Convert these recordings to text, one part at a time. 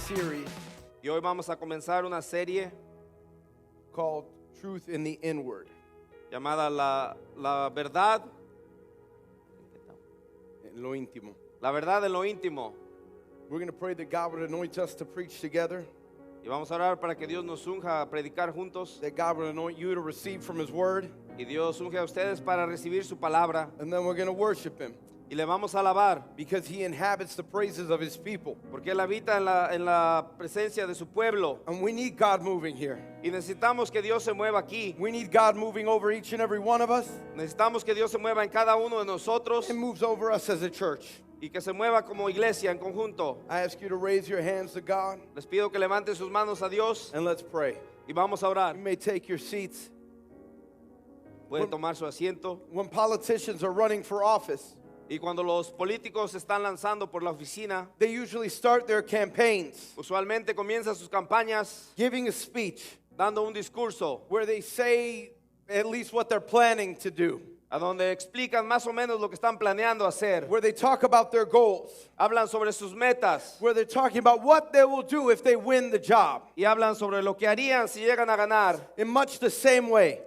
series Y hoy vamos a comenzar una serie called Truth in the Inward. llamada la verdad, En lo íntimo. la verdad en lo íntimo. We're going to pray that God would anoint us to preach together, Y vamos a orar para que Dios nos unja a predicar juntos. that God would anoint you to receive from His Word, Y Dios unge a ustedes para recibir su palabra. and then we're going to worship Him Y le vamos a alabar, because He inhabits the praises of His people. porque Él habita en la presencia de su pueblo. And we need God moving here. Y necesitamos que Dios se mueva aquí. We need God moving over each and every one of us Necesitamos que Dios se mueva en cada uno de nosotros and moves over us as a church. y que se mueva como iglesia en conjunto. I ask you to raise your hands to God Les pido que levanten sus manos a Dios and let's pray. y vamos a orar. You may take your seats. Pueden tomar su asiento. When politicians are running for office, Y cuando los políticos se están lanzando por la oficina, they usually start their campaigns usualmente comienzan sus campañas giving a speech dando un discurso where they say at least what they're planning to do, a donde explican más o menos lo que están planeando hacer. where they talk about their goals, Hablan sobre sus metas where they're talking about what they will do if they win the job. y hablan sobre lo que harían si llegan a ganar. In much the same way,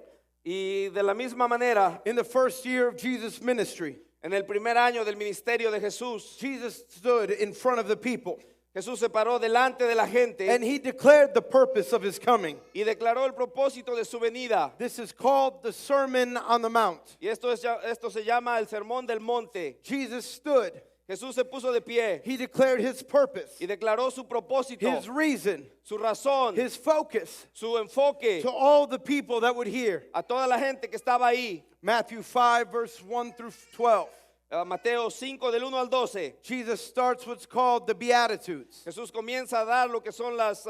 Y de la misma manera, in the first year of Jesus' ministry, en el primer año del ministerio de Jesús, Jesus stood in front of the people Jesús se paró delante de la gente and He declared the purpose of His coming. y declaró el propósito de su venida. This is called the Sermon on the Mount. Y esto se llama el Sermón del Monte. Jesus stood. Jesús se puso de pie He declared His purpose, y declaró su propósito, His reason, su razón, His focus su enfoque to all the people that would hear. a toda la gente que estaba ahí. Matthew 5, verse 1 through 12. Mateo 5 del 1 al 12. Jesus starts what's called the Beatitudes. Jesús comienza a dar lo que son las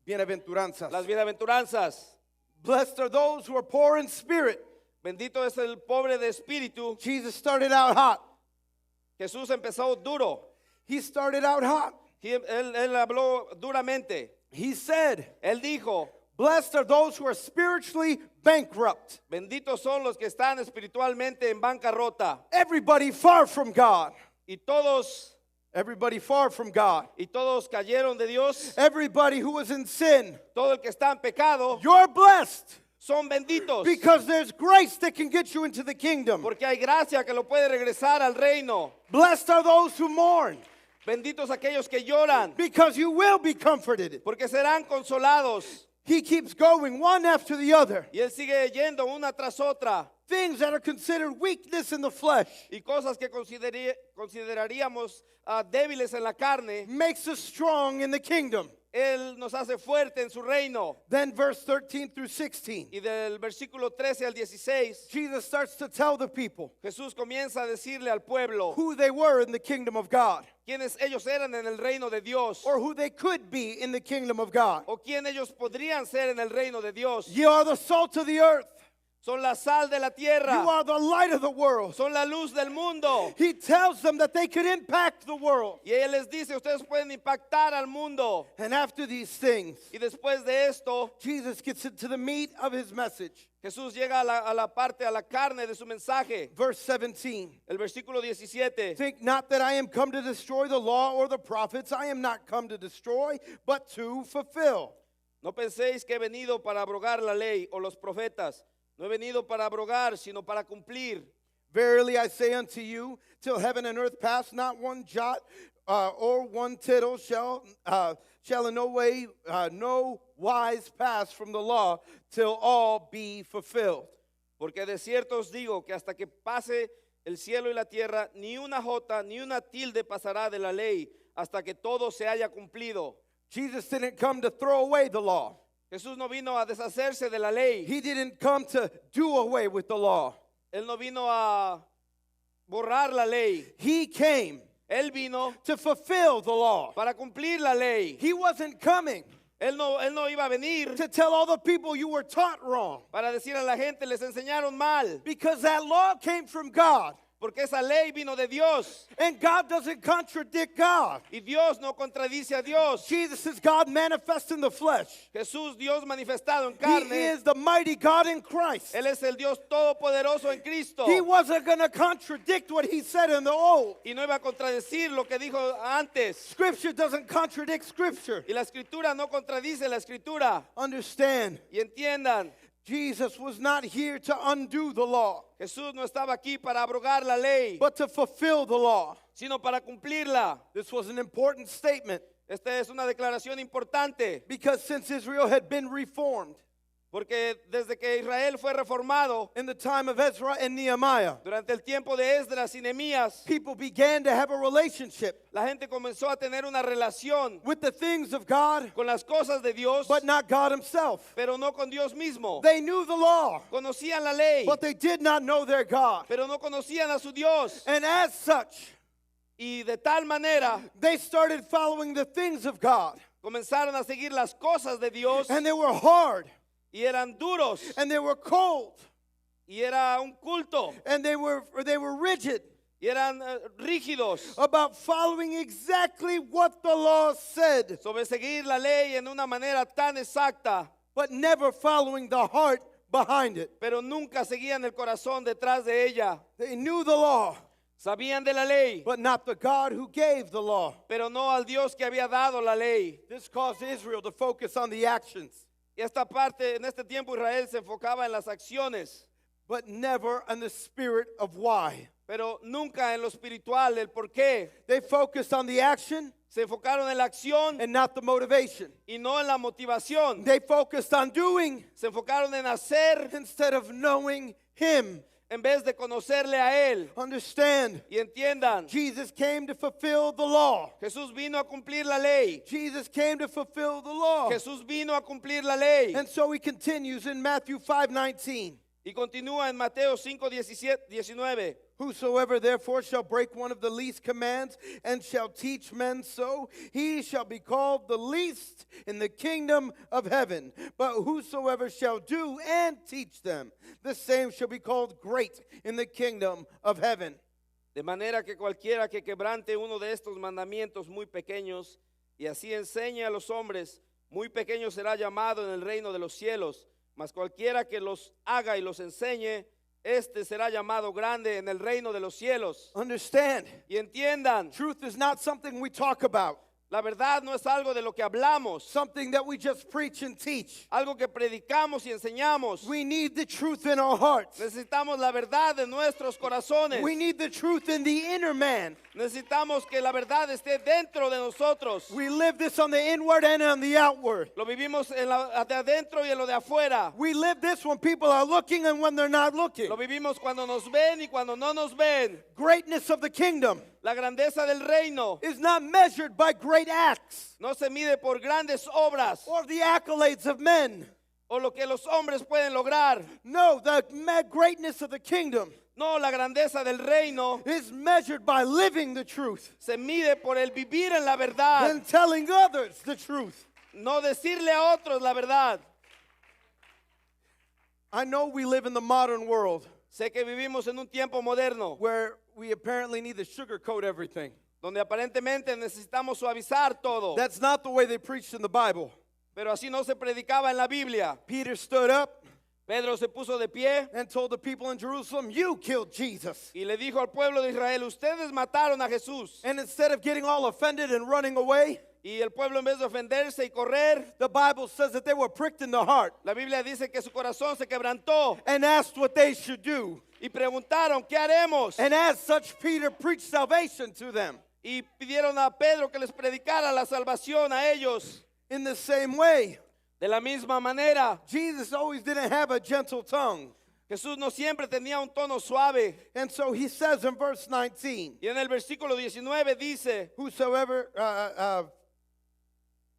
Bienaventuranzas. bienaventuranzas. Blessed are those who are poor in spirit. Bendito es el pobre de espíritu. Jesus started out hot. Jesús empezó duro. He started out hot. Él habló duramente. He said, Él dijo, blessed are those who are spiritually bankrupt. benditos son los que están espiritualmente en bancarrota. Everybody far from God. Y todos Everybody far from God. cayeron de Dios. Everybody who was in sin. Todo el que está en pecado You're blessed son benditos. because there's grace that can get you into the kingdom. Porque hay gracia que lo puede regresar al reino. Blessed are those who mourn Benditos aquellos que lloran. because you will be comforted. Porque serán consolados. He keeps going one after the other. Y Él sigue yendo una tras otra. Things that are considered weakness in the flesh Y cosas que consideraríamos débiles en la carne, makes us strong in the kingdom. Él nos hace fuerte en su reino. Then verse 13 through 16. Y del versículo 13 al 16, Jesus starts to tell the people Jesús comienza a decirle al pueblo who they were in the kingdom of God, quiénes ellos eran en el reino de Dios, or who they could be in the kingdom of God. o quién ellos podrían ser en el reino de Dios. You are the salt of the earth. Son la sal de la You tierra, are the light of the world. son la luz del mundo. He tells them that they could impact the world. Y Él les dice, ustedes pueden impactar al mundo. And after these things, Y después de esto, Jesus gets into the meat of his message. Jesús llega a la parte, a la carne de su mensaje. Verse 17. El versículo 17. Think not that I am come to destroy the law or the prophets. I am not come to destroy, but to fulfill. No penséis que he venido para abrogar la ley o los profetas. No he venido para abrogar, sino para cumplir. Verily I say unto you, till heaven and earth pass, not one jot or one tittle shall in no wise pass from the law, till all be fulfilled. Porque de cierto os digo que hasta que pase el cielo y la tierra, ni una jota ni una tilde pasará de la ley, hasta que todo se haya cumplido. Jesus didn't come to throw away the law. Jesús no vino a deshacerse de la ley. He didn't come to do away with the law. Él no vino a borrar la ley. He came Él vino to fulfill the law. para cumplir la ley. He wasn't coming Él no iba a venir to tell all the people you were taught wrong, para decir a la gente, les enseñaron mal. because that law came from God. porque esa ley vino de Dios. And God doesn't contradict God. Y Dios no contradice a Dios. Jesus is God manifest in the flesh. Jesús, Dios manifestado en He carne. is the mighty God in Christ. Él es el Dios todopoderoso en Cristo. He wasn't going to contradict what he said in the old. Y no iba a contradecir lo que dijo antes. Scripture doesn't contradict Scripture. Y la escritura no contradice la escritura. Understand, Y entiendan, Jesus was not here to undo the law, Jesús no estaba aquí para abrogar la ley, but to fulfill the law. sino para cumplirla. This was an important statement Esta es una declaración importante, because since Israel had been reformed porque desde que Israel fue reformado, in the time of Ezra and Nehemiah, durante el tiempo de Esdras y Nehemías, people began to have a relationship la gente comenzó a tener una relación with the things of God, con las cosas de Dios, but not God himself. pero no con Dios mismo. They knew the law, Conocían la ley, but they did not know their God. pero no conocían a su Dios. And as such, Y de tal manera they started following the things of God. comenzaron a seguir las cosas de Dios And they were hard, y eran duros and they were cold, y era un culto and they were rigid y eran rígidos about following exactly what the law said, sobre seguir la ley en una manera tan exacta, but never following the heart behind it. pero nunca seguían el corazón detrás de ella. They knew the law, Sabían de la ley, but not the God who gave the law. pero no al Dios que había dado la ley. This caused Israel to focus on the actions, Y esta parte, en este tiempo Israel se enfocaba en las acciones, but never on the spirit of why. pero nunca en lo espiritual, el por qué. They focused on the action Se enfocaron en la acción and not the motivation. y no en la motivación. They focused on doing Se enfocaron en hacer instead of knowing Him. en vez de conocerle a Él. Understand, Y entiendan, Jesus came to fulfill the law. Jesús vino a cumplir la ley. Jesus came to fulfill the law. Jesús vino a cumplir la ley. And so he continues in Matthew 5:19. Y continúa en Mateo 5:19. Whosoever therefore shall break one of the least commands and shall teach men so, he shall be called the least in the kingdom of heaven. But whosoever shall do and teach them, the same shall be called great in the kingdom of heaven. De manera que cualquiera que quebrante uno de estos mandamientos muy pequeños y así enseñe a los hombres, muy pequeño será llamado en el reino de los cielos. Mas cualquiera que los haga y los enseñe, este será llamado grande en el reino de los cielos. Understand, Y entiendan, truth is not something we talk about, la verdad no es algo de lo que hablamos, something that we just preach and teach. algo que predicamos y enseñamos. We need the truth in our hearts. Necesitamos la verdad en nuestros corazones. We need the truth in the inner man. Necesitamos que la verdad esté dentro de nosotros. We live this on the inward and on the outward. Lo vivimos en lo de adentro y en lo de afuera. We live this when people are looking and when they're not looking. Lo vivimos cuando nos ven y cuando no nos ven. Greatness of the kingdom La grandeza del reino is not measured by great acts no se mide por grandes obras or the accolades of men. o lo que los hombres pueden lograr. No, the greatness of the kingdom No, la grandeza del reino is measured by living the truth se mide por el vivir en la verdad, and telling others the truth. no decirle a otros la verdad. I know we live in the modern world Sé que vivimos en un tiempo moderno where we apparently need to sugarcoat everything. donde aparentemente necesitamos suavizar todo, That's not the way they preached in the Bible. pero así no se predicaba en la Biblia. Peter stood up Pedro se puso de pie and told the people in Jerusalem, "You killed Jesus." y le dijo al pueblo de Israel, ustedes mataron a Jesús. And instead of getting all offended and running away, Y el pueblo, en vez de ofenderse y correr, the Bible says that they were pricked in the heart la Biblia dice que su corazón se quebrantó and asked what they should do. y preguntaron, ¿qué haremos? And as such, Peter preached salvation to them. Y pidieron a Pedro que les predicara la salvación a ellos. In the same way, De la misma manera, Jesus always didn't have a gentle tongue. Jesús no siempre tenía un tono suave. And so he says in verse 19, Y en el versículo 19 dice, whosoever,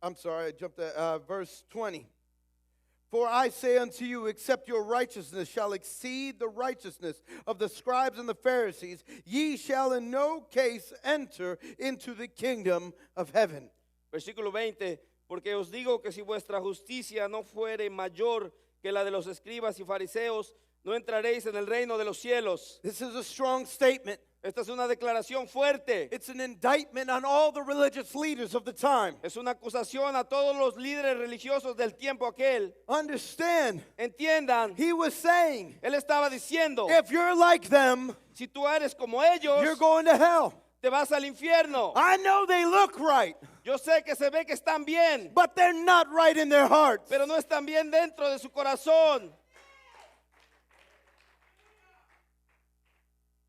I'm sorry, I jumped at verse 20. For I say unto you, except your righteousness shall exceed the righteousness of the scribes and the Pharisees, ye shall in no case enter into the kingdom of heaven. versículo 20, porque os digo que si vuestra justicia no fuere mayor que la de los escribas y fariseos, no entraréis en el reino de los cielos. This is a strong statement. Esta es una declaración fuerte. It's an indictment on all the religious leaders of the time. Es una acusación a todos los líderes religiosos del tiempo aquel. Understand, Entiendan, he was saying, él estaba diciendo, if you're like them, si tú eres como ellos, you're going to hell. te vas al infierno. I know they look right, Yo sé que se ve que están bien, but they're not right in their hearts. pero no están bien dentro de su corazón.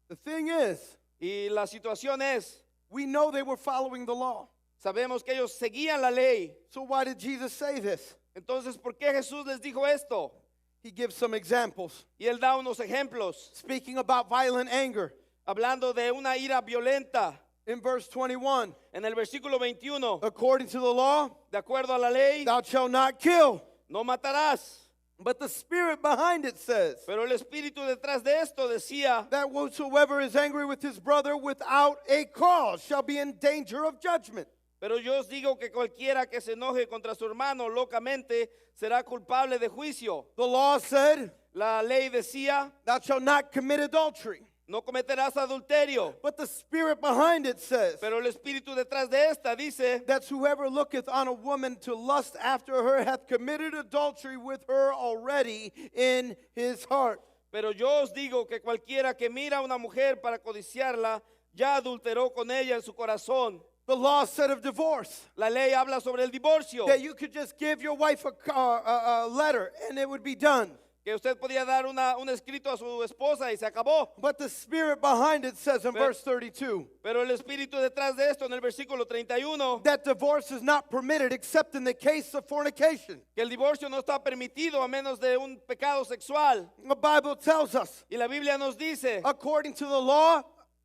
The thing is, Y la situación es, we know they were following the law. sabemos que ellos seguían la ley. So why did Jesus say this? Entonces, ¿por qué Jesús les dijo esto? He gives some examples. Y él da unos ejemplos, Speaking about violent anger, hablando de una ira violenta. in verse 21, En el versículo 21, according to the law, de acuerdo a la ley, thou shalt not kill. no matarás. But the spirit behind it says Pero el espíritu detrás de esto decía, that whosoever is angry with his brother without a cause shall be in danger of judgment. pero yo os digo que cualquiera que se enoje contra su hermano locamente será culpable de juicio. The law said, La ley decía, thou shalt not commit adultery. no cometerás adulterio. But the spirit behind it says Pero el espíritu detrás de esta dice, that whoever looketh on a woman to lust after her hath committed adultery with her already in his heart. pero yo os digo que cualquiera que mira a una mujer para codiciarla, ya adulteró con ella en su corazón. The law said of divorce La ley habla sobre el divorcio, that you could just give your wife a letter and it would be done. que usted podía dar un escrito a su esposa y se acabó. But the spirit behind it says in Pero- verse 32 Pero el espíritu detrás de esto, en el versículo 31, that divorce is not permitted except in the case of fornication. que el divorcio no está permitido a menos de un pecado sexual. The Bible tells us, Y la Biblia nos dice, according to the law,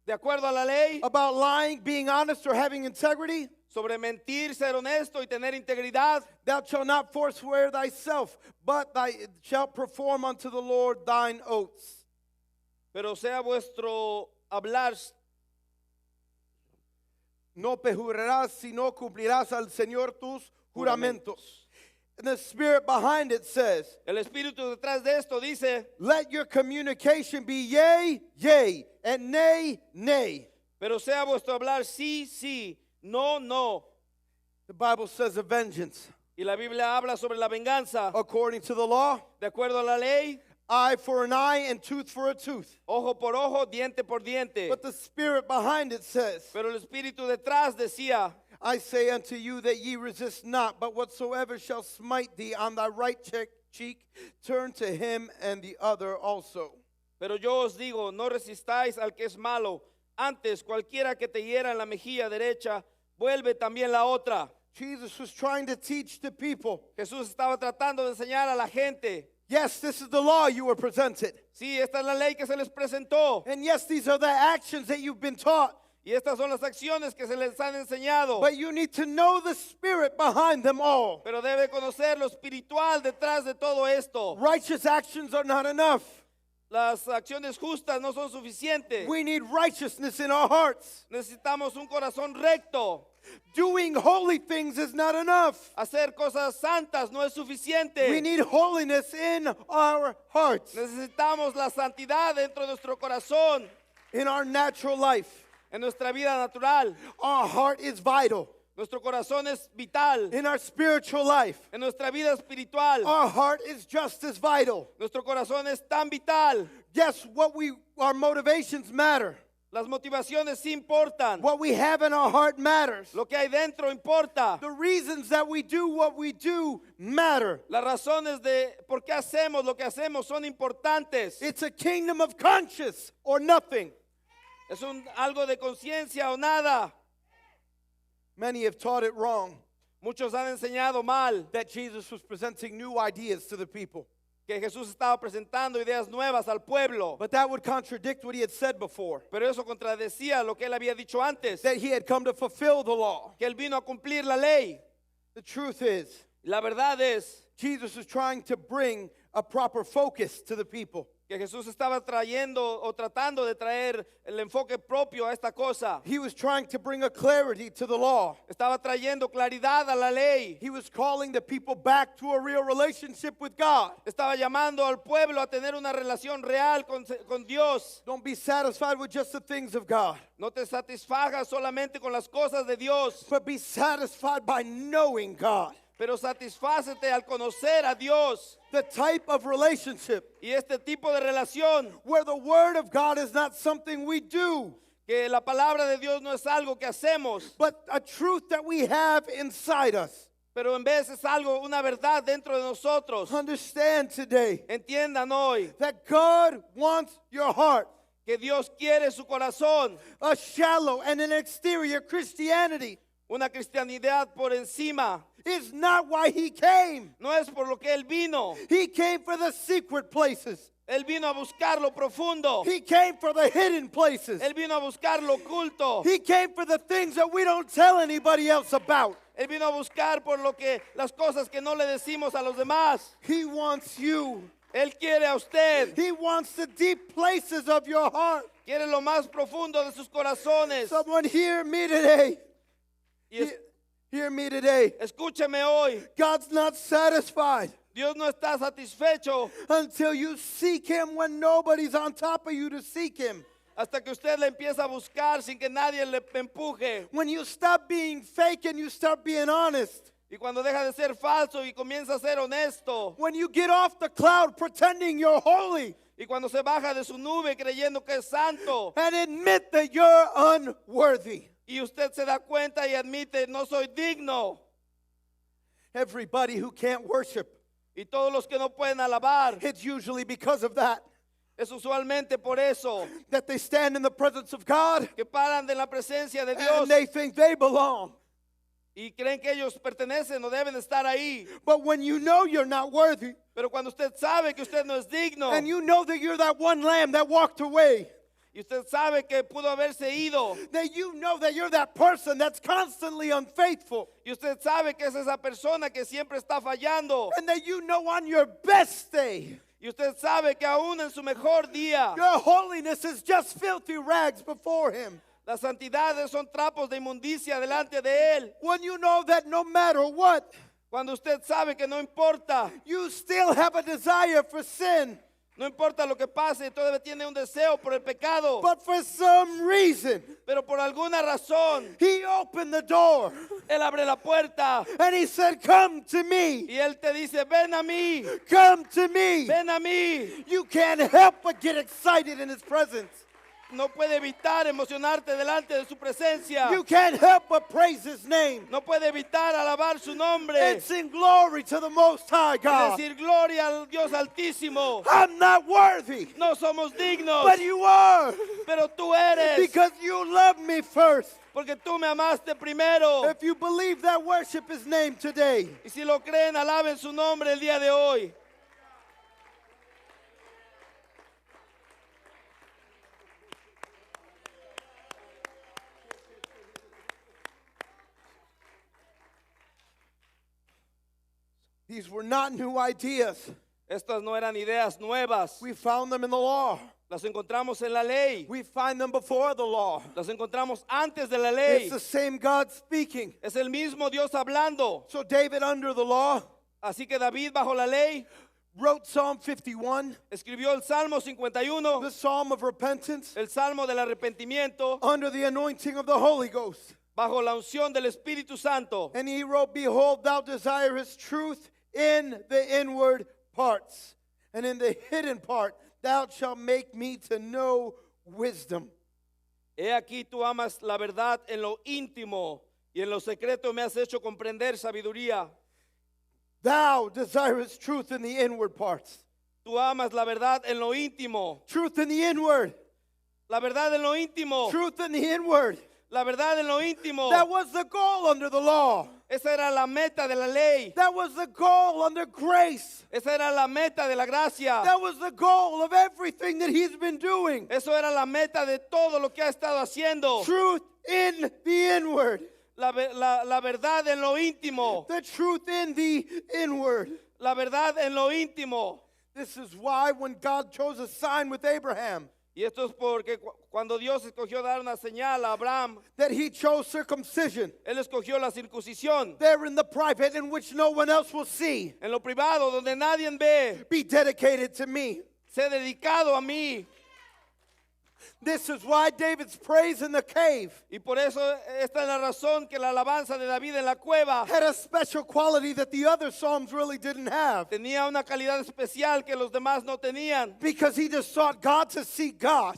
de acuerdo a la ley, about lying, being honest, or having integrity, sobre mentir, ser honesto y tener integridad, thou shalt not forswear thyself, but thou shalt perform unto the Lord thine oaths. pero sea vuestro hablar, No perjurarás, sino cumplirás al Señor tus juramentos. And the spirit behind it says, el espíritu detrás de esto dice, let your communication be yea, yea, and nay, nay. pero sea vuestro hablar sí, sí, no, no. The Bible says of vengeance, Y la Biblia habla sobre la venganza, according to the law, de acuerdo a la ley, eye for an eye and tooth for a tooth. ojo por ojo, diente por diente. But the spirit behind it says, Pero el espíritu detrás decía, I say unto you that ye resist not, but whatsoever shall smite thee on thy right cheek, turn to him and the other also. pero yo os digo, no resistáis al que es malo. Antes, cualquiera que te hiera en la mejilla derecha, vuelve también la otra. Jesus was trying to teach the people, Jesús estaba tratando de enseñar a la gente. yes, this is the law you were presented. Sí, esta es la ley que se les presentó. And yes, these are the actions that you've been taught. Y estas son las acciones que se les han enseñado. But you need to know the spirit behind them all. Pero debe conocer lo espiritual detrás de todo esto. Righteous actions are not enough. Las acciones justas no son suficientes. We need righteousness in our hearts. Necesitamos un corazón recto. Doing holy things is not enough. Hacer cosas santas no es suficiente. We need holiness in our hearts, Necesitamos la santidad dentro de nuestro corazón, in our natural life. en nuestra vida natural. Our heart is vital. Nuestro corazón es vital. In our spiritual life, En nuestra vida espiritual, our heart is just as vital. nuestro corazón es tan vital. Yes, our motivations matter. Las motivaciones sí importan. What we have in our heart matters. Lo que hay dentro importa. The reasons that we do what we do matter. Las razones de por qué hacemos lo que hacemos son importantes. It's a kingdom of conscience or nothing. Es algo de conciencia o nada. Many have taught it wrong, Muchos han enseñado mal that Jesus was presenting new ideas to the people. que Jesús estaba presentando ideas nuevas al pueblo. But that would contradict what he had said before, Pero eso contradecía lo que él había dicho antes, that he had come to fulfill the law. que él vino a cumplir la ley. The truth is, La verdad es, Jesus was trying to bring a proper focus to the people. que Jesús estaba trayendo o tratando de traer el enfoque propio a esta cosa. He was trying to bring a clarity to the law. Estaba trayendo claridad a la ley. He was calling the people back to a real relationship with God. Estaba llamando al pueblo a tener una relación real con Dios. Don't be satisfied with just the things of God, No te satisfagas solamente con las cosas de Dios, but be satisfied by knowing God. pero satisfácete al conocer a Dios. The type of relationship Y este tipo de relación, where the word of God is not something we do, que la palabra de Dios no es algo que hacemos, but a truth that we have inside us. pero en vez es algo, una verdad dentro de nosotros. Understand today Entiendan hoy that God wants your heart. que Dios quiere su corazón. A shallow and an exterior Christianity Una cristianidad por encima. is not why he came. No es por lo que Él vino. He came for the secret places. Él vino a buscar lo profundo. He came for the hidden places. Él vino a buscar lo oculto. He came for the things that we don't tell anybody else about. Él vino a buscar por lo que las cosas que no le decimos a los demás. He wants you. Él quiere a usted. He wants the deep places of your heart. Quiere lo más profundo de sus corazones. Someone hear me today. Y es- Hear me today. escúcheme hoy. God's not satisfied Dios no está satisfecho until you seek him when nobody's on top of you to seek him. hasta que usted le empieza a buscar sin que nadie le empuje. When you stop being fake and you start being honest. Y cuando deja de ser falso y comienza a ser honesto. When you get off the cloud pretending you're holy Y cuando se baja de su nube creyendo que es santo. and admit that you're unworthy. Y usted se da cuenta y admite, no soy digno. Everybody who can't worship, Y todos los que no pueden alabar, it's usually because of that. es usualmente por eso That they stand in the presence of God que paran de la presencia de Dios and they think they belong. y creen que ellos pertenecen o deben estar ahí. But when you know you're not worthy Pero cuando usted sabe que usted no es digno and you know that you're that one lamb that walked away, y usted sabe que pudo haberse ido that you know that you're that person that's constantly unfaithful, y usted sabe que es esa persona que siempre está fallando and that you know on your best day, y usted sabe que aún en su mejor día your holiness is just filthy rags before him. las santidades son trapos de inmundicia delante de Él. When you know that no matter what, Cuando usted sabe que no importa, you still have a desire for sin, no importa lo que pase, todavía tiene un deseo por el pecado. but for some reason, Pero por alguna razón, he opened the door Él abre la puerta and he said, "Come to me, y Él te dice, ven a mí, come to me." ven a mí. You can't help but get excited in his presence. No puede evitar emocionarte delante de su presencia. You can't help but praise his name No puede evitar alabar su nombre and sing glory to the Most High y God. decir gloria al Dios Altísimo. I'm not worthy, No somos dignos, but you are, pero tú eres, because you love me first. porque tú me amaste primero. If you believe that, worship his name today. Y si lo creen, alaben su nombre el día de hoy. These were not new ideas. Estas no eran ideas nuevas. We found them in the law. Las encontramos en la ley. We find them before the law. Las encontramos antes de la ley. It's the same God speaking. Es el mismo Dios hablando. So David, under the law, Así que David, bajo la ley, wrote Psalm 51, escribió el Salmo 51, the Psalm of repentance, el Salmo del arrepentimiento, under the anointing of the Holy Ghost. bajo la unción del Espíritu Santo. And he wrote, "Behold, thou desirest truth in the inward parts, and in the hidden part thou shalt make me to know wisdom." He aquí tú amas la verdad en lo íntimo y en lo secreto me has hecho comprender sabiduría. Thou desirest truth in the inward parts. Tú amas la verdad en lo íntimo. Truth in the inward. La verdad en lo íntimo. Truth in the inward. La verdad en lo íntimo. That was the goal under the law. Esa era la meta de la ley. That was the goal under grace. Esa era la meta de la gracia. That was the goal of everything that he's been doing. Eso era la meta de todo lo que ha estado haciendo. Truth in the inward. La verdad en lo íntimo. The truth in the inward. La verdad en lo íntimo. This is why when God chose a sign with Abraham, Y esto es porque cuando Dios escogió dar una señal a Abraham, that he chose circumcision Él escogió la circuncisión there in the private in which no one else will see. en lo privado, donde nadie ve. Be dedicated to me. Sé dedicado a mí. This is why David's praise in the cave Y por eso esta es la razón que la alabanza de David en la cueva had a special quality that the other Psalms really didn't have. tenía una calidad especial que los demás no tenían. Because he just sought God to seek God.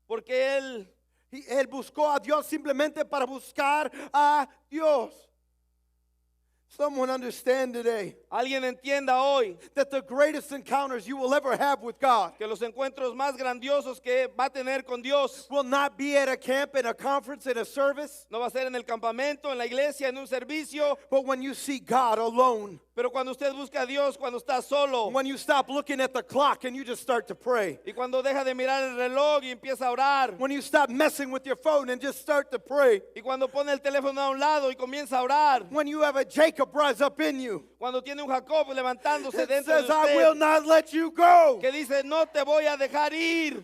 Porque él Él buscó a Dios simplemente para buscar a Dios. Someone understand today alguien entienda hoy that the greatest encounters you will ever have with God que los encuentros más grandiosos que va a tener con Dios will not be at a camp, in a conference, in a service, no va a ser en el campamento, en la iglesia, en un servicio, but when you see God alone. pero cuando usted busca a Dios, cuando está solo When you stop looking at the clock and you just start to pray. y cuando deja de mirar el reloj y empieza a orar When you stop messing with your phone and just start to pray. y cuando pone el teléfono a un lado y comienza a orar, When you have a Jacob rise up in you cuando tiene un Jacob levantándose that dentro says, de I will usted not let you go. que dice no te voy a dejar ir,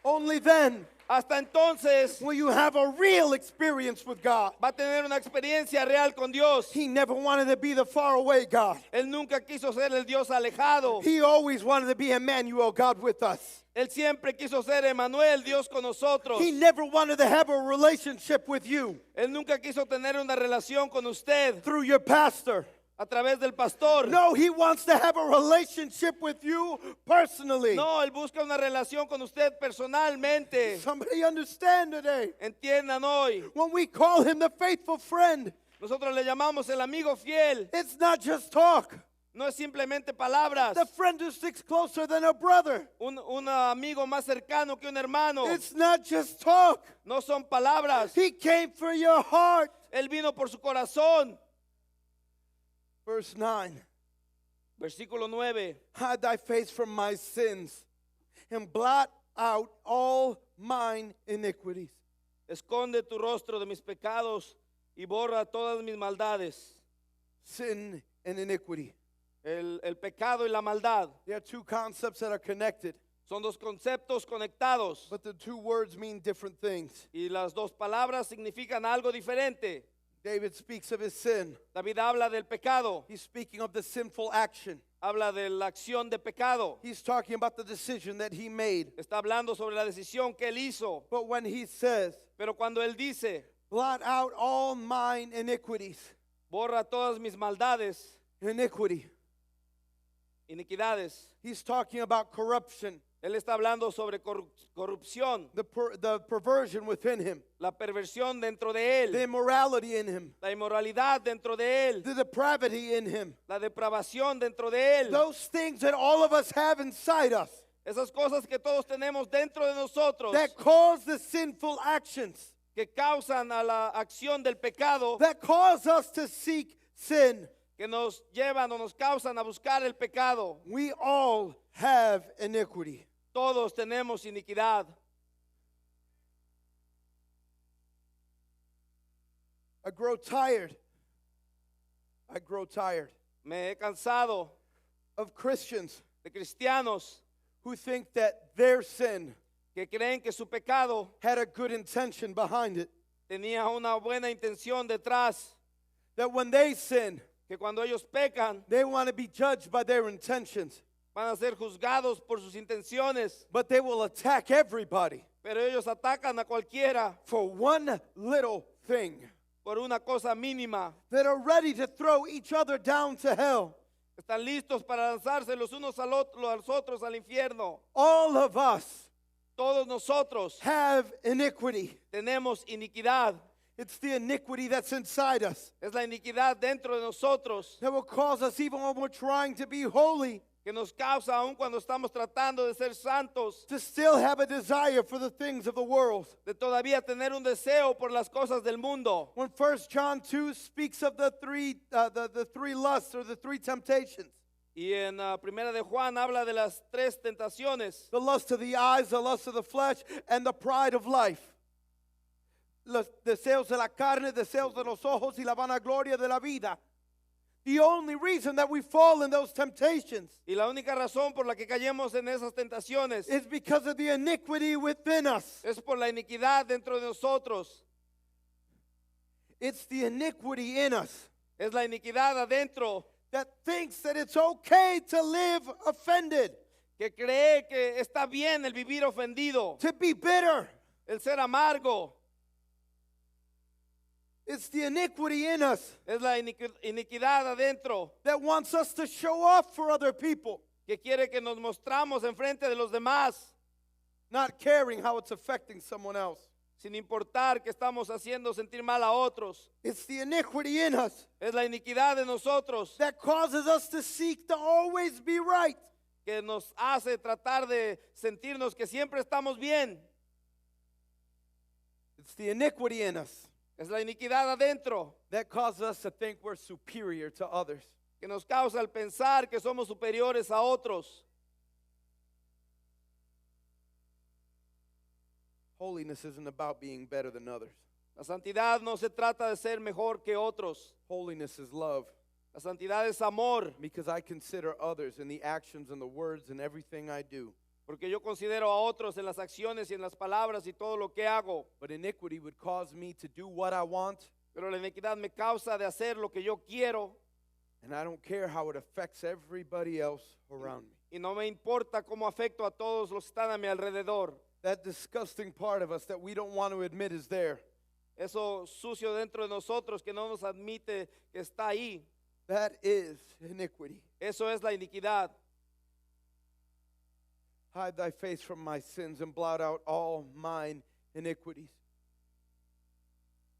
Only then hasta entonces will you have a real experience with God. va a tener una experiencia real con Dios. He never wanted to be the faraway God. Él nunca quiso ser el Dios alejado. He always wanted to be Emmanuel, God with us. Él siempre quiso ser Emmanuel, Dios con nosotros. He never wanted to have a relationship with you Él nunca quiso tener una relación con usted through your pastor. a través del pastor. No, he wants to have a relationship with you personally. No, Él busca una relación con usted personalmente. Somebody understand today. Entiendan hoy. When we call him the faithful friend, Nosotros le llamamos el amigo fiel. it's not just talk. No es simplemente palabras. The friend who sticks closer than a brother. Un amigo más cercano que un hermano. It's not just talk. No son palabras. He came for your heart. Él vino por su corazón. Verse 9. Versículo 9. Hide thy face from my sins and blot out all mine iniquities. Esconde tu rostro de mis pecados y borra todas mis maldades. Sin and iniquity. El pecado y la maldad There are two concepts that are connected, son dos conceptos conectados but the two words mean different things. y las dos palabras significan algo diferente. David speaks of his sin. David habla del pecado, He's speaking of the sinful action. habla de la acción de pecado, He's talking about the decision that he made. está hablando sobre la decisión que él hizo. But when he says, Pero cuando él dice, blot out all mine iniquities, borra todas mis maldades, iniquity, iniquidades, he's talking about corruption, él está hablando sobre corrupción, the perversion within him, la perversión dentro de the él, immorality in him, la inmoralidad dentro de él, the depravity in him, la depravación dentro de él. those things that all of us have inside us Esas cosas que todos tenemos dentro de nosotros that cause the sinful actions, que causan a la acción del pecado, that cause us to seek sin. que nos llevan o nos causan a buscar el pecado. We all have iniquity. Todos tenemos iniquidad. I grow tired Me he cansado of Christians de cristianos who think that their sin que creen que su pecado had a good intention behind it. tenía una buena intención detrás, That when they sin, que cuando ellos pecan they want to be judged by their intentions, van a ser juzgados por sus intenciones, but they will attack everybody pero ellos atacan a cualquiera for one little thing. por una cosa mínima. That are ready to throw each other down to hell. Están listos para lanzarse los unos a los otros al infierno. All of us Todos nosotros have iniquity. tenemos iniquidad. It's the iniquity that's inside us Es la iniquidad dentro de nosotros that will cause us, even when we're trying to be holy, que nos causa, aun cuando estamos tratando de ser santos, to still have a desire for the things of the world. de todavía tener un deseo por las cosas del mundo. When 1 John 2 speaks of the three lusts or the three temptations, Y en Primera de Juan habla de las tres tentaciones: the lust of the eyes, the lust of the flesh, and the pride of life. Los deseos de la carne, deseos de los ojos y la vanagloria de la vida. The only reason that we fall in those temptations Y la única razón por la que cayemos en esas tentaciones is because of the iniquity within us. es por la iniquidad dentro de nosotros. It's the iniquity in us Es la iniquidad adentro that thinks that it's okay to live offended, que cree que está bien el vivir ofendido, to be bitter. el ser amargo. It's the iniquity in us Es la iniquidad adentro that wants us to show off for other people, que quiere que nos mostramos enfrente de los demás not caring how it's affecting someone else. sin importar que estamos haciendo sentir mal a otros. It's the iniquity in us Es la iniquidad de nosotros that causes us to seek to always be right. que nos hace tratar de sentirnos que siempre estamos bien. It's the iniquity in us Es la iniquidad adentro that causes us to think we're superior to others. que nos causa el pensar que somos superiores a otros. Holiness isn't about being better than others. La santidad no se trata de ser mejor que otros. Holiness is love, La santidad es amor, because I consider others in the actions and the words and everything I do. porque yo considero a otros en las acciones y en las palabras y todo lo que hago. But iniquity would cause me to do what I want, Pero la iniquidad me causa de hacer lo que yo quiero and I don't care how it affects everybody else around me. y no me importa cómo afecto a todos los que están a mi alrededor. That disgusting part of us that we don't want to admit is there. Eso sucio dentro de nosotros que no nos admite que está ahí. That is iniquity. Eso es la iniquidad. Hide thy face from my sins and blot out all mine iniquities.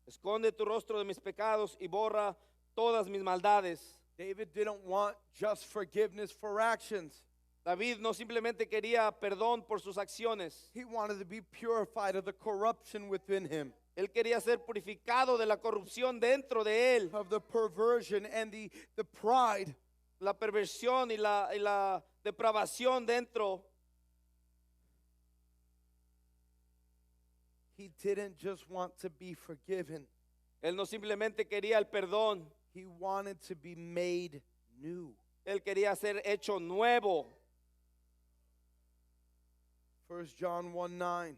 Esconde tu rostro de mis pecados y borra todas mis maldades. David didn't want just forgiveness for actions. David no simplemente quería perdón por sus acciones. He wanted to be purified of the corruption within him, Él quería ser purificado de la corrupción dentro de él, of the perversion and the pride. la perversión y la depravación dentro. He didn't just want to be forgiven. Él no simplemente quería el perdón, He wanted to be made new. él quería ser hecho nuevo. 1 John 1:9.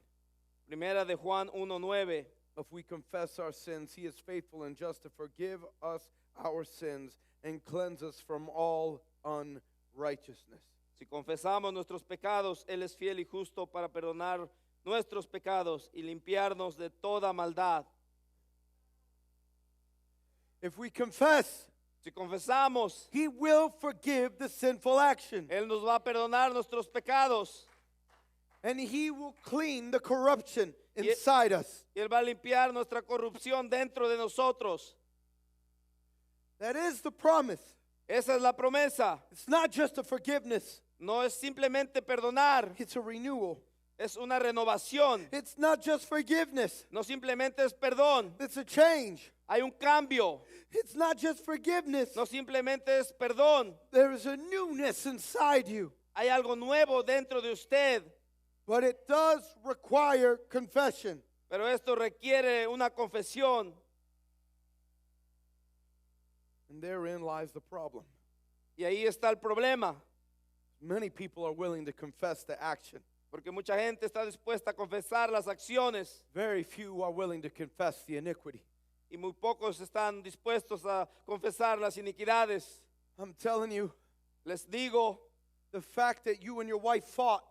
Primera de Juan 1:9. If we confess our sins, he is faithful and just to forgive us our sins and cleanse us from all unrighteousness. Si confesamos nuestros pecados, Él es fiel y justo para perdonar nuestros pecados y limpiarnos de toda maldad. If we confess, Si confesamos, he will forgive the sinful action, Él nos va a perdonar nuestros pecados and he will clean the corruption Ye- inside us. y Él va a limpiar nuestra corrupción dentro de nosotros. That is the promise. Esa es la promesa. It's not just a forgiveness, No es simplemente perdonar, it's a renewal. es una renovación. It's not just forgiveness, No simplemente es perdón, it's a change. hay un cambio. It's not just forgiveness, No simplemente es perdón, there is a newness inside you. hay algo nuevo dentro de usted. But it does require confession. Pero esto requiere una confesión. And therein lies the problem. Y ahí está el problema. Many people are willing to confess the action. Porque mucha gente está dispuesta a confesar las acciones Very few are willing to confess the iniquity. y muy pocos están dispuestos a confesar las iniquidades. I'm telling you, Les digo, the fact that you and your wife fought,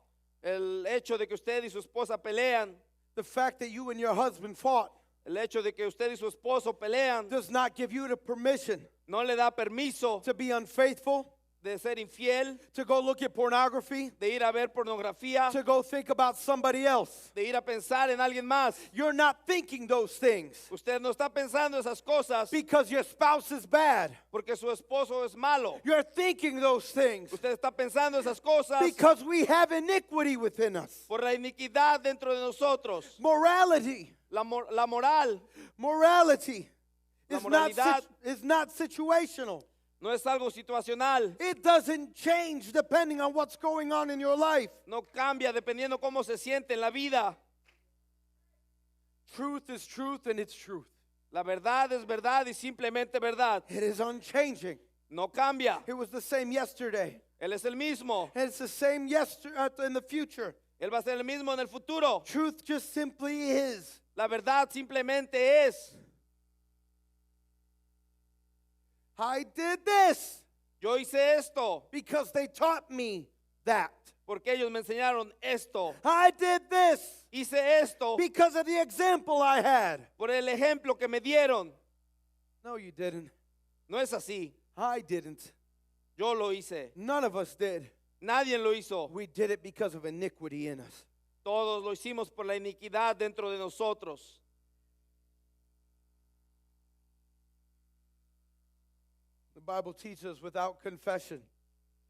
el hecho de que usted y su esposa pelean, the fact that you and your husband fought, el hecho de que usted y su esposo pelean, does not give you the permission no le da permiso to be unfaithful, de ser infiel, to go look at pornography, de ir a ver pornografía, to go think about somebody else. de ir a pensar en alguien más. You're not thinking those things Usted no está pensando esas cosas because your spouse is bad. porque su esposo es malo. You're thinking those things Usted está pensando esas cosas because we have iniquity within us. por la iniquidad dentro de nosotros. Morality. La moral Morality La is not, moralidad is not situational. no es algo situacional. It doesn't change depending on what's going on in your life. No cambia dependiendo cómo se siente en la vida. Truth is truth and it's truth. La verdad es verdad y simplemente verdad. It is unchanging. No cambia. It was the same yesterday. Él es el mismo. And it's the same in the future. Él va a ser el mismo en el futuro. Truth just simply is. La verdad simplemente es. I did this Yo hice esto because they taught me that. porque ellos me enseñaron esto. I did this Hice esto because of the example I had. por el ejemplo que me dieron. No, you didn't. No es así. I didn't. Yo lo hice. None of us did. Nadie lo hizo. We did it because of iniquity in us. Todos lo hicimos por la iniquidad dentro de nosotros. The Bible teaches us without confession,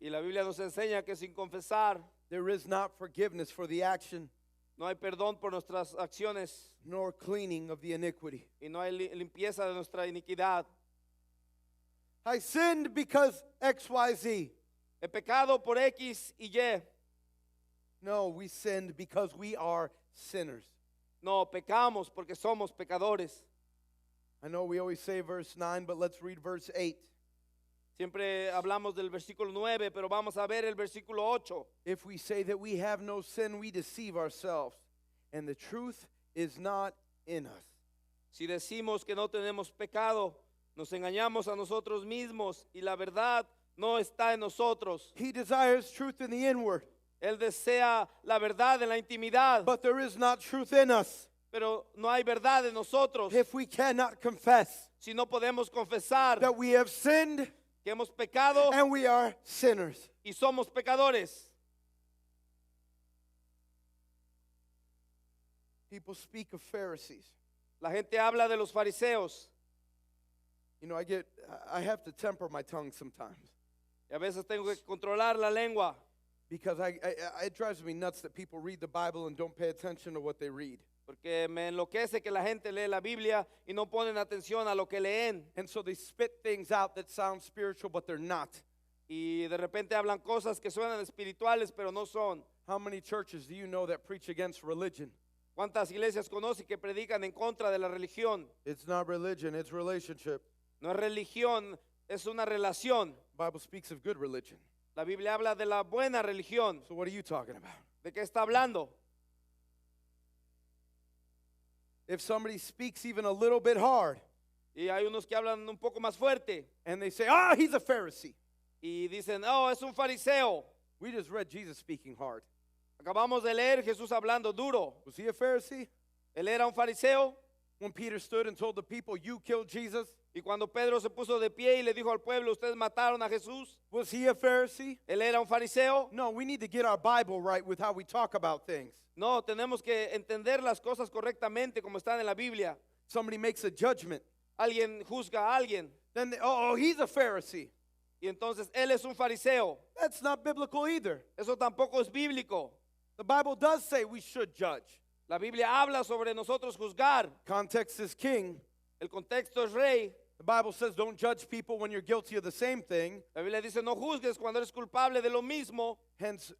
Y la Biblia nos enseña que sin confesar there is not forgiveness for the action no hay perdón por nuestras acciones nor cleaning of the iniquity. y no hay limpieza de nuestra iniquidad. I sinned because XYZ. He pecado por X y Y. No, we sinned because we are sinners. No, pecamos porque somos pecadores. I know we always say verse 9, but let's read verse 8. Siempre hablamos del versículo 9, pero vamos a ver el versículo 8. If we say that we have no sin, we deceive ourselves, and the truth is not in us. Si decimos que no tenemos pecado, nos engañamos a nosotros mismos y la verdad no está en nosotros. He desires truth in the inward, Él desea la verdad en la intimidad, but there is not truth in us. pero no hay verdad en nosotros. If we cannot confess Si no podemos confesar that we have sinned que hemos pecado and we are sinners. y somos pecadores. People speak of Pharisees. La gente habla de los fariseos You know, I have to temper my tongue sometimes y a veces tengo que controlar la lengua because it drives me nuts that people read the Bible and don't pay attention to what they read. porque me enloquece que la gente lee la Biblia y no ponen atención a lo que leen And so they spit things out that sound spiritual, but they're not. y de repente hablan cosas que suenan espirituales pero no son. How many churches do you know that preach against religion? ¿Cuántas iglesias conoce que predican en contra de la religión? It's not religion, it's relationship. No es religión, es una relación. The Bible speaks of good religion. La Biblia habla de la buena religión. So what are you talking about? ¿De qué está hablando? If somebody speaks even a little bit hard Y hay unos que hablan un poco más fuerte and they say, he's a Pharisee. y dicen, oh, es un fariseo. We just read Jesus speaking hard. Acabamos de leer Jesús hablando duro. Was he a Pharisee? Él era un fariseo. When Peter stood and told the people, you killed Jesus, Y cuando Pedro se puso de pie y le dijo al pueblo, ustedes mataron a Jesús, was he a Pharisee? él era un fariseo. No, we need to get our Bible right with how we talk about things. No, tenemos que entender las cosas correctamente como están en la Biblia. Somebody makes a judgment. Alguien juzga a alguien Then, he's a Pharisee. y entonces él es un fariseo. That's not biblical either. Eso tampoco es bíblico. The Bible does say we should judge. La Biblia habla sobre nosotros juzgar. Context is king. El contexto es rey. The Bible says don't judge people when you're guilty of the same thing. La Biblia dice, no juzgues cuando eres culpable de lo mismo. Hence,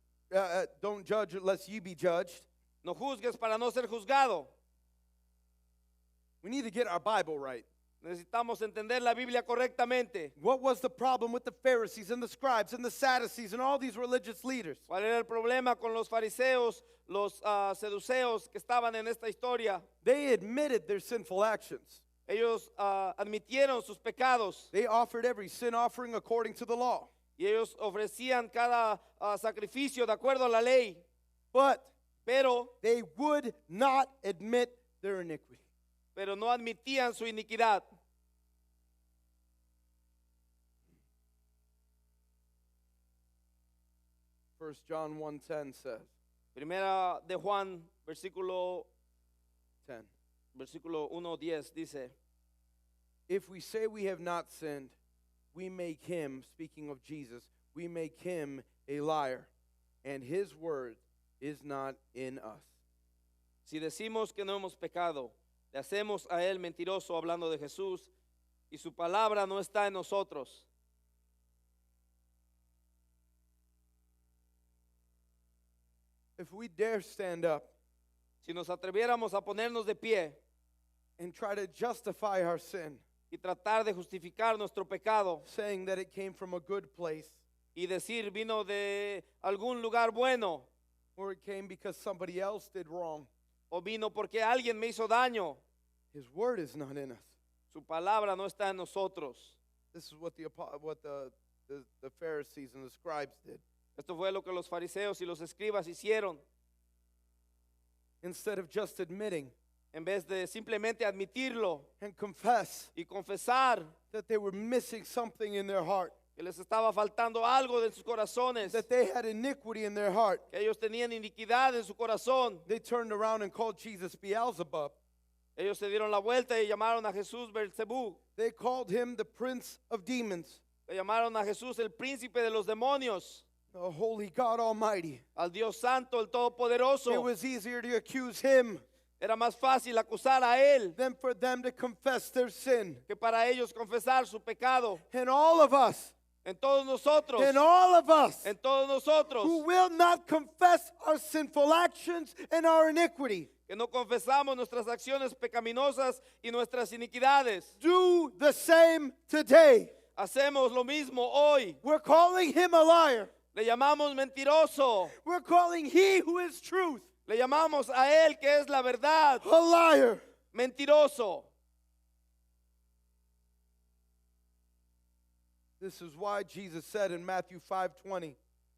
don't judge unless ye be judged. No juzgues para no ser juzgado. We need to get our Bible right. Necesitamos entender la Biblia correctamente. What was the problem with the Pharisees and the scribes and the Sadducees and all these religious leaders? ¿Cuál era el problema con los fariseos, los seduceos que estaban en esta historia? They admitted their sinful actions. Ellos admitieron sus pecados They offered every sin offering according to the law. y ellos ofrecían cada sacrificio de acuerdo a la ley, pero They would not admit their iniquity. no admitían su iniquidad. 1 John 1:10 says, Primera de Juan, versículo 10. 1:10 dice, If we say we have not sinned, we make him, speaking of Jesus, we make him a liar, and his word is not in us. si decimos que no hemos pecado, le hacemos a él mentiroso hablando de Jesús y su palabra no está en nosotros. If we dare stand up Si nos atreviéramos a ponernos de pie and try to justify our sin, y tratar de justificar nuestro pecado saying that it came from a good place, y decir vino de algún lugar bueno or it came because somebody else did wrong. o vino porque alguien me hizo daño. His word is not in us. Su palabra no está en nosotros. This is what the Pharisees and the scribes did. Esto fue lo que los fariseos y los escribas hicieron. Instead of just admitting En vez de simplemente admitirlo and confess y confesar that they were missing something in their heart, que les estaba faltando algo de sus corazones, that they had iniquity in their heart, que ellos tenían iniquidad en su corazón, they turned around and called Jesus Beelzebub. ellos se dieron la vuelta y llamaron a Jesús Belzebú. They called him the prince of demons, Le llamaron a Jesús el príncipe de los demonios, the holy God Almighty. al Dios Santo, el It Todopoderoso. was easier to accuse him Era más fácil acusar a Él than for them to confess their sin. que para ellos confesar su pecado. And all of us, En todos nosotros, and all of us en todos nosotros, who will not confess our sinful actions and our iniquity, que no confesamos nuestras acciones pecaminosas y nuestras iniquidades. do the same today. Hacemos lo mismo hoy. We're calling him a liar. Le llamamos mentiroso. We're calling he who is truth Le llamamos a Él que es la verdad. a liar. Mentiroso. This is why Jesus said in Matthew 5:20,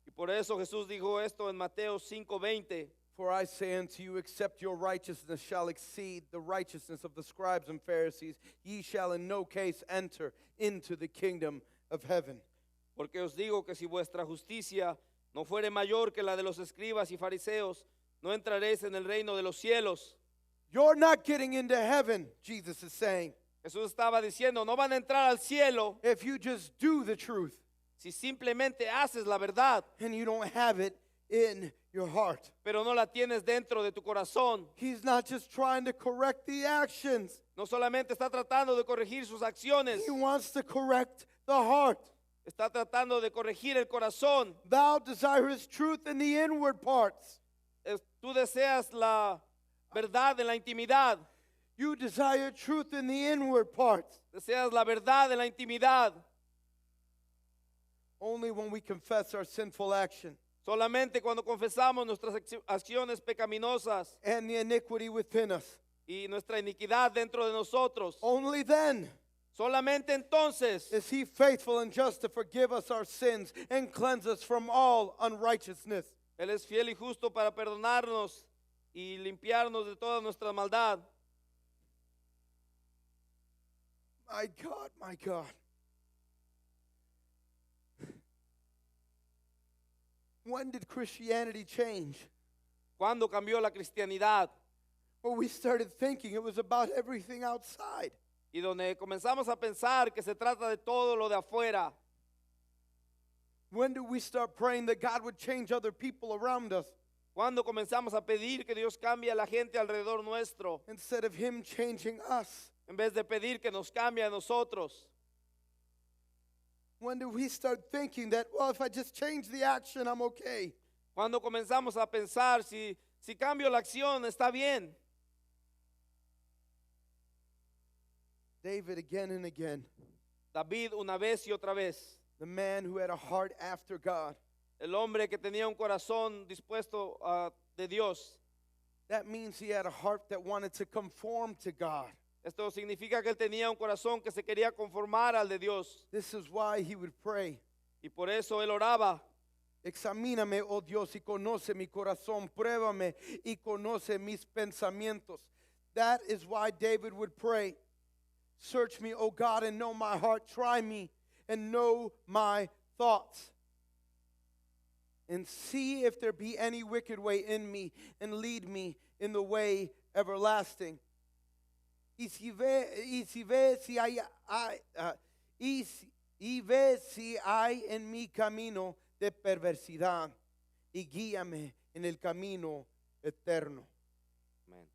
Y por eso Jesús dijo esto en Mateo 5:20. "For I say unto you, except your righteousness shall exceed the righteousness of the scribes and Pharisees, ye shall in no case enter into the kingdom of heaven." Porque os digo que si vuestra justicia no fuere mayor que la de los escribas y fariseos, no entraréis en el reino de los cielos. You're not getting into heaven, Jesus is saying, Jesús estaba diciendo, no van a entrar al cielo if you just do the truth si simplemente haces la verdad, and you don't have it in your heart. pero no la tienes dentro de tu corazón. He's not just trying to correct the actions. No solamente está tratando de corregir sus acciones, He wants to correct the heart. está tratando de corregir el corazón. Thou desirest truth in the inward parts. Tú deseas la verdad en la intimidad. You desire truth in the inward parts. Deseas la verdad en la intimidad. Only when we confess our sinful action Solamente cuando confesamos nuestras acciones pecaminosas and the iniquity within us. y nuestra iniquidad dentro de nosotros. Only then Solamente entonces is he faithful and just to forgive us our sins and cleanse us from all unrighteousness. Él es fiel y justo para perdonarnos y limpiarnos de toda nuestra maldad. My God, my God. When did Christianity change? ¿Cuándo cambió la cristianidad? Well, we started thinking it was about everything outside. Y donde comenzamos a pensar que se trata de todo lo de afuera. When did we start praying that God would change other people around us ¿Cuándo comenzamos a pedir que Dios cambie a la gente alrededor nuestro instead of him changing us? en vez de pedir que nos cambie a nosotros? When did we start thinking that, well, if I just change the action, I'm okay? ¿Cuándo comenzamos a pensar si cambio la acción está bien? David again and again, David una vez y otra vez. the man who had a heart after God. El hombre que tenía un corazón dispuesto de Dios. That means he had a heart that wanted to conform to God. Esto significa que él tenía un corazón que se quería conformar al de Dios. This is why he would pray. Y por eso él oraba. Examíname, oh Dios, y conoce mi corazón. Pruébame y conoce mis pensamientos. That is why David would pray. Search me, O God, and know my heart. Try me and know my thoughts. And see if there be any wicked way in me, and lead me in the way everlasting. Y ve si hay en mi camino de perversidad, y guíame en el camino eterno. Amén.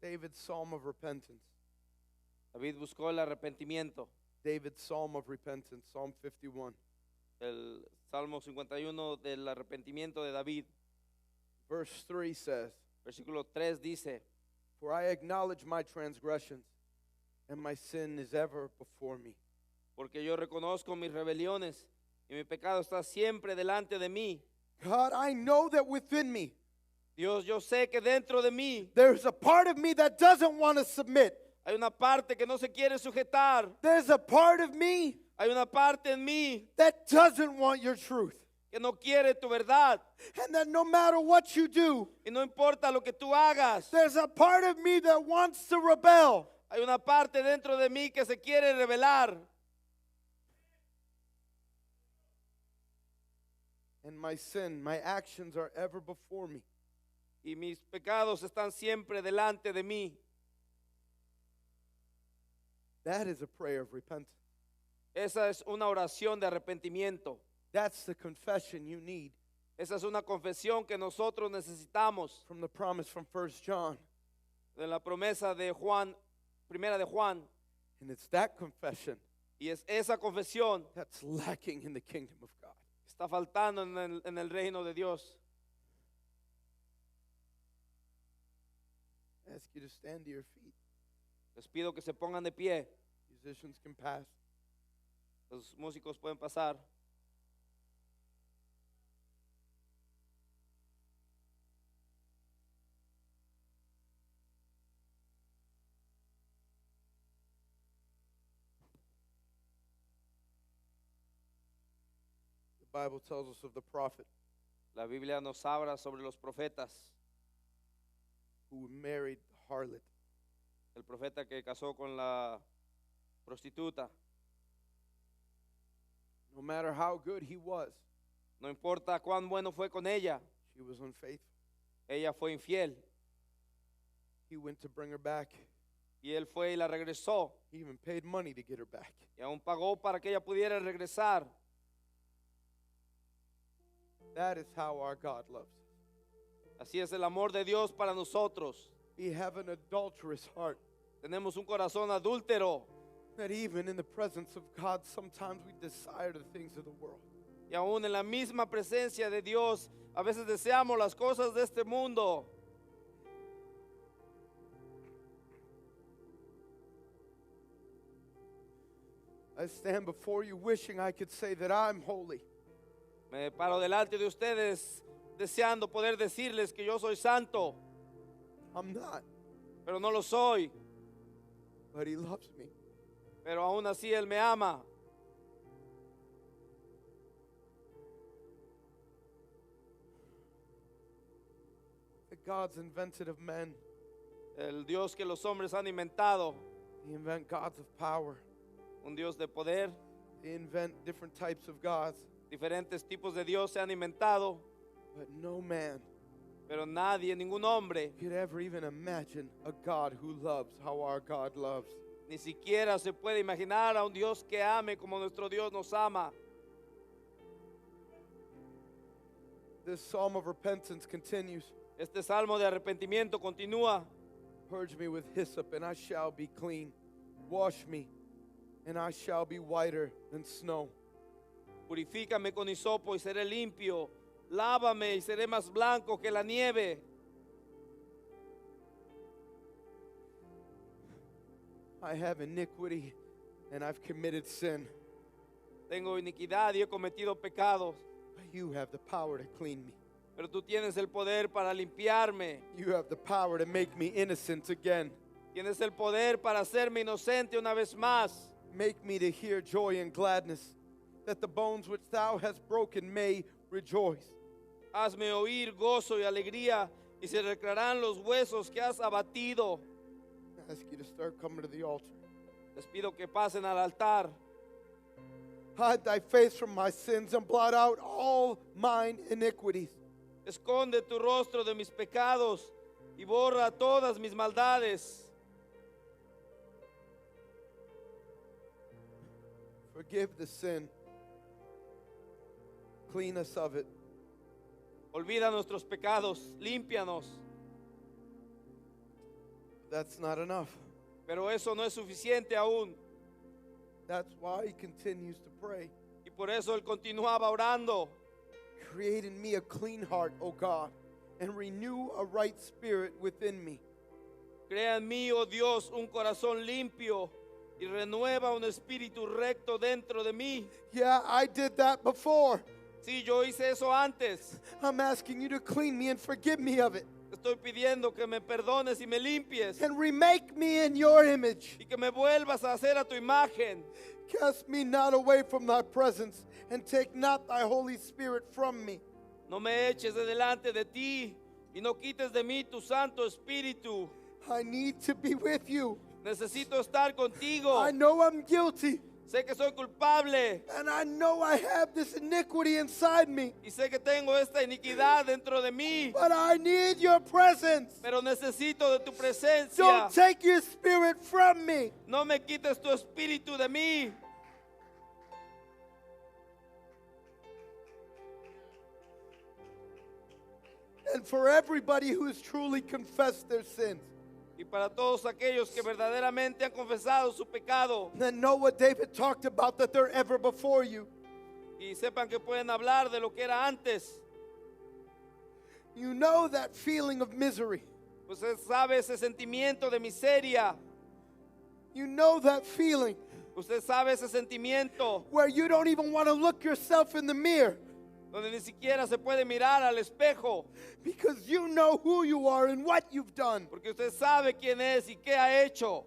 David's psalm of repentance. David buscó el arrepentimiento. David's psalm of repentance, Psalm 51. El Salmo 51 del arrepentimiento de David. Verse 3 says, Versículo 3 dice, For I acknowledge my transgressions, and my sin is ever before me. porque yo reconozco mis rebeliones y mi pecado está siempre delante de mí. God, I know that within me, Dios, yo sé que dentro de mí there's a part of me that doesn't want to submit. hay una parte que no se quiere sujetar. There's a part of me Hay una parte en mí that doesn't want your truth. que no quiere tu verdad. And that no matter what you do, Y no importa lo que tú hagas, there's a part of me that wants to rebel. hay una parte dentro de mí que se quiere rebelar. And my sin, my actions are ever before me. Y mis pecados están siempre delante de mí. That is a prayer of repentance. Esa es una oración de arrepentimiento. That's the confession you need Esa es una confesión que nosotros necesitamos from the promise from 1 John. de la promesa de Juan, primera de Juan. And it's that confession Y es esa confesión that's lacking in the kingdom of God. que está faltando en el reino de Dios. I ask you to stand to your feet. Les pido que se pongan de pie. Musicians can pass. Los músicos pueden pasar. The Bible tells us of the prophet La Biblia nos habla sobre los profetas. who married the harlot. El profeta que casó con la prostituta. No matter how good he was, No importa cuán bueno fue con ella, she was unfaithful. ella fue infiel. He went to bring her back. Y él fue y la regresó. He even paid money to get her back. Y aún pagó para que ella pudiera regresar. That is how our God loves us. Así es el amor de Dios para nosotros. We have an adulterous heart Tenemos un corazón adúltero. that even in the presence of God, sometimes we desire the things of the world. Y aún en la misma presencia de Dios, a veces deseamos las cosas de este mundo. I stand before you wishing I could say that I'm holy. Me paro delante de ustedes deseando poder decirles que yo soy santo, I'm not, pero no lo soy. but he loves me. Pero aún así Él me ama. The gods invented of men. El Dios que los hombres han inventado, They invent gods of power. un Dios de poder. They invent different types of gods. Diferentes tipos de Dios se han inventado, But no man pero nadie, ningún hombre, could ever even imagine a God who loves how our God loves. ni siquiera se puede imaginar a un Dios que ame como nuestro Dios nos ama. This psalm of repentance continues. Este salmo de arrepentimiento continúa. Purge me with hyssop, and I shall be clean. Wash me, and I shall be whiter than snow. Purifícame con hisopo y seré limpio. Lávame y seré más blanco que la nieve. I have iniquity, and I've committed sin. Tengo iniquidad y he cometido pecados, But you have the power to clean me. pero tú tienes el poder para limpiarme. You have the power to make me innocent again. Tienes el poder para hacerme inocente una vez más. Make me to hear joy and gladness, that the bones which thou hast broken may rejoice. Hazme oír gozo y alegría y se recrearán los huesos que has abatido. I ask you to start coming to the altar. Les pido que pasen al altar. Hide thy face from my sins and blot out all mine iniquities. Esconde tu rostro de mis pecados y borra todas mis maldades. Forgive the sin. Clean us of it. Olvida nuestros pecados, límpianos. That's not enough. Pero eso no es suficiente aún. That's why he continues to pray. Y por eso él continuaba orando. Create in me a clean heart, O God, and renew a right spirit within me. Crea en mí, oh Dios, un corazón limpio y renueva un espíritu recto dentro de mí. Yeah, I did that before. Sí, yo hice eso antes. I'm asking you to clean me and forgive me of it. Estoy pidiendo que me perdones y me limpies And remake me in your image. y que me vuelvas a hacer a tu imagen. Cast me not away from thy presence, and take not thy Holy Spirit from me. No me eches de delante de ti y no quites de mí tu Santo Espíritu. I need to be with you. Necesito estar contigo. I know I'm guilty, Sé que soy culpable and I know I have this iniquity inside me, y sé que tengo esta iniquidad dentro de mí, but I need your presence. pero necesito de tu presencia. Don't take your spirit from me. No me quites tu espíritu de mí. And for everybody who has truly confessed their sins, Y para todos aquellos que verdaderamente han confesado su pecado then know what David talked about, that they're ever before you. y sepan que pueden hablar de lo que era antes. You know that feeling of misery. Usted sabe ese sentimiento de miseria. You know that feeling Usted sabe ese sentimiento where you don't even want to look yourself in the mirror donde ni siquiera se puede mirar al espejo because you know who you are and what you've done. porque usted sabe quién es y qué ha hecho.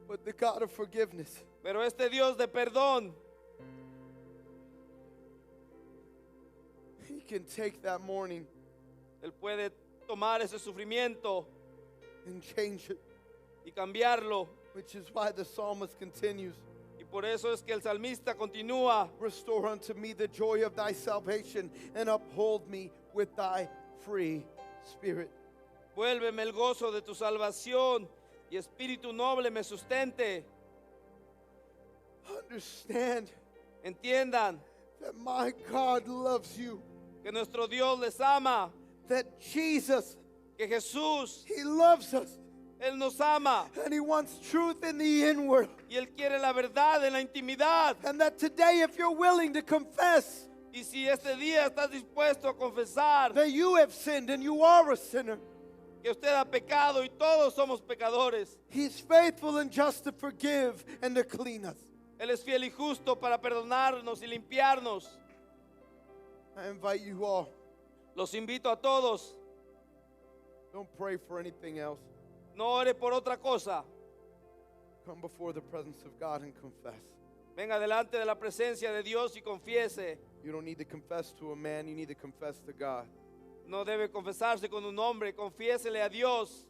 But the God of forgiveness, Pero este Dios de perdón, He can take that mourning Él puede tomar ese sufrimiento and change it, y cambiarlo. which is why the psalmist continues. Y por eso es que el salmista continúa. Restore unto me the joy of thy salvation, and uphold me with thy free spirit. Vuélveme el gozo de tu salvación y espíritu noble me sustente. Understand Entiendan that my God loves you, que nuestro Dios les ama, that Jesus, que Jesús, He loves us, Él nos ama and He wants truth in the inward. y Él quiere la verdad en la intimidad. And that today, if you're willing to confess Y si este día estás dispuesto a confesar that you have sinned and you are a sinner, que usted ha pecado y todos somos pecadores, He's faithful and just to forgive and to clean us. Él es fiel y justo para perdonarnos y limpiarnos. I invite you all, Los invito a todos, don't pray for anything else. no ore por otra cosa. Come before the presence of God and confess. Venga delante de la presencia de Dios y confiese. You don't need to confess to a man, you need to confess to God. No debe confesarse con un hombre, confiésele a Dios.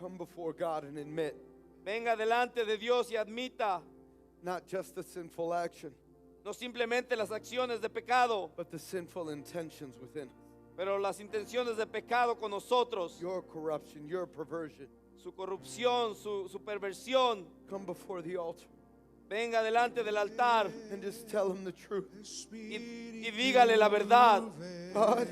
Come before God and admit Venga delante de Dios y admita not just the sinful action, no simplemente las acciones de pecado, but the sinful intentions within us. pero las intenciones de pecado con nosotros, Your corruption, your perversion. su corrupción, su perversión. Come before the altar Venga delante del altar and just tell Him the truth. y dígale la verdad. God,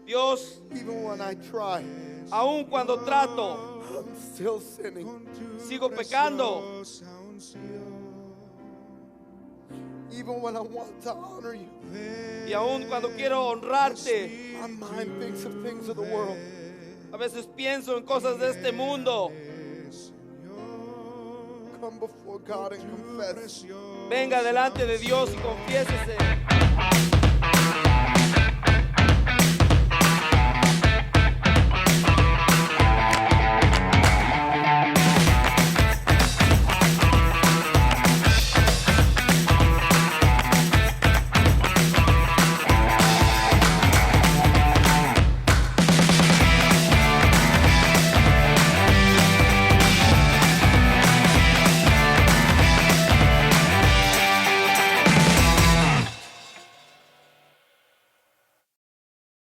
Dios, even when I try, aun cuando trato, I'm still sinning. sigo pecando. Even when I want to honor you, Y aun cuando quiero honrarte, my mind thinks of things of the world. a veces pienso en cosas de este mundo. Come before God and confess. Venga delante de Dios y confiésese.